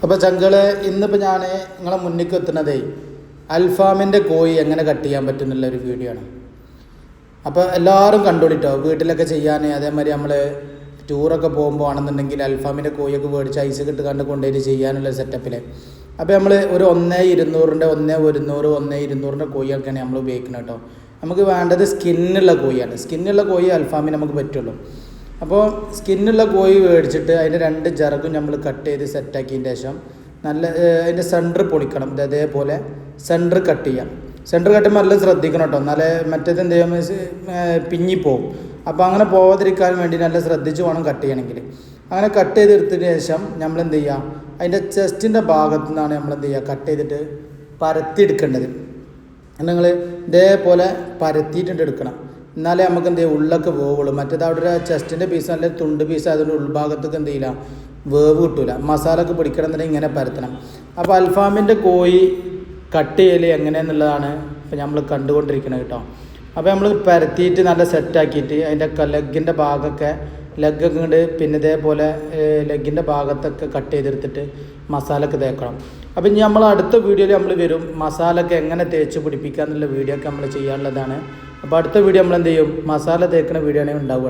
അപ്പോൾ ചങ്കള് ഇന്നിപ്പോൾ ഞാൻ നിങ്ങളെ മുന്നിലേക്ക് എത്തുന്നതേ അൽഫാമിൻ്റെ കോഴി എങ്ങനെ കട്ട് ചെയ്യാൻ പറ്റുന്നുള്ള ഒരു വീഡിയോ ആണ്. അപ്പോൾ എല്ലാവരും കണ്ടോളിട്ടോ, വീട്ടിലൊക്കെ ചെയ്യാൻ. അതേമാതിരി നമ്മൾ ടൂറൊക്കെ പോകുമ്പോൾ ആണെന്നുണ്ടെങ്കിൽ അൽഫാമിൻ്റെ കോഴിയൊക്കെ മേടിച്ച് ഐസ് കിട്ടുകൊണ്ട് കൊണ്ടുപോയിട്ട് ചെയ്യാനുള്ള സെറ്റപ്പിൽ. അപ്പോൾ നമ്മൾ ഒരു 1,200, 1,100, കോഴിയൊക്കെയാണ് നമ്മൾ ഉപയോഗിക്കുന്നത് കേട്ടോ. നമുക്ക് വേണ്ടത് സ്കിന്നുള്ള കോഴിയാണ്. സ്കിന്നുള്ള കോഴി അൽഫാമിന് നമുക്ക് പറ്റുള്ളൂ. അപ്പോൾ സ്കിന്നുള്ള കോഴി മേടിച്ചിട്ട് അതിൻ്റെ 2 ചിറകും നമ്മൾ കട്ട് ചെയ്ത് സെറ്റാക്കിയതിന് ശേഷം നല്ല അതിൻ്റെ സെൻറ്റർ പൊളിക്കണം. ഇതേപോലെ സെൻറ്റർ കട്ട് ചെയ്യാം. സെൻറ്റർ കട്ട് ചെയ്യുമ്പോൾ നല്ല ശ്രദ്ധിക്കണം കേട്ടോ, എന്നാലേ മറ്റേത് എന്ത് ചെയ്യുമ്പോൾ പിഞ്ഞിപ്പോവും. അപ്പോൾ അങ്ങനെ പോവാതിരിക്കാൻ വേണ്ടി നല്ല ശ്രദ്ധിച്ച് വേണം കട്ട് ചെയ്യണമെങ്കിൽ. അങ്ങനെ കട്ട് ചെയ്തെടുത്തതിന് ശേഷം നമ്മൾ എന്ത് ചെയ്യുക, അതിൻ്റെ ചെസ്റ്റിൻ്റെ ഭാഗത്തു നിന്നാണ് നമ്മൾ എന്ത് ചെയ്യുക, കട്ട് ചെയ്തിട്ട് പരത്തിയെടുക്കേണ്ടത്. നിങ്ങൾ ഇതേപോലെ പരത്തിയിട്ടിട്ട് എടുക്കണം, എന്നാലേ നമുക്ക് എന്ത് ചെയ്യുക ഉള്ളൊക്കെ വേവുള്ളൂ. മറ്റേത് അവിടെ ഒരു ചെസ്റ്റിൻ്റെ പീസ് നല്ല തുണ്ട് പീസ് അതിൻ്റെ ഉൾഭാഗത്തൊക്കെ എന്ത് ചെയ്യില്ല, വേവ് കിട്ടില്ല. മസാലയൊക്കെ പിടിക്കണം എന്നുണ്ടെങ്കിൽ ഇങ്ങനെ പരത്തണം. അപ്പോൾ അൽഫാമിൻ്റെ കോഴി കട്ട് ചെയ്യൽ എങ്ങനെയെന്നുള്ളതാണ് ഇപ്പോൾ നമ്മൾ കണ്ടുകൊണ്ടിരിക്കുന്നത് കേട്ടോ. അപ്പോൾ നമ്മൾ പരത്തിയിട്ട് നല്ല സെറ്റാക്കിയിട്ട് അതിൻ്റെ ലെഗിൻ്റെ ഭാഗമൊക്കെ ലെഗൊക്കെ ഉണ്ട്, പിന്നെ ഇതേപോലെ ലെഗിൻ്റെ ഭാഗത്തൊക്കെ കട്ട് ചെയ്തെടുത്തിട്ട് മസാലയൊക്കെ തേക്കണം. അപ്പം ഇനി നമ്മൾ അടുത്ത വീഡിയോയിൽ നമ്മൾ വരും, മസാലയൊക്കെ എങ്ങനെ തേച്ച് പിടിപ്പിക്കുക എന്നുള്ള വീഡിയോ ഒക്കെ നമ്മൾ ചെയ്യാനുള്ളതാണ്. അപ്പോൾ അടുത്ത വീഡിയോ നമ്മൾ എന്ത് ചെയ്യും, മസാല തേക്കുന്ന വീഡിയോ ആണ് ഉണ്ടാവുക.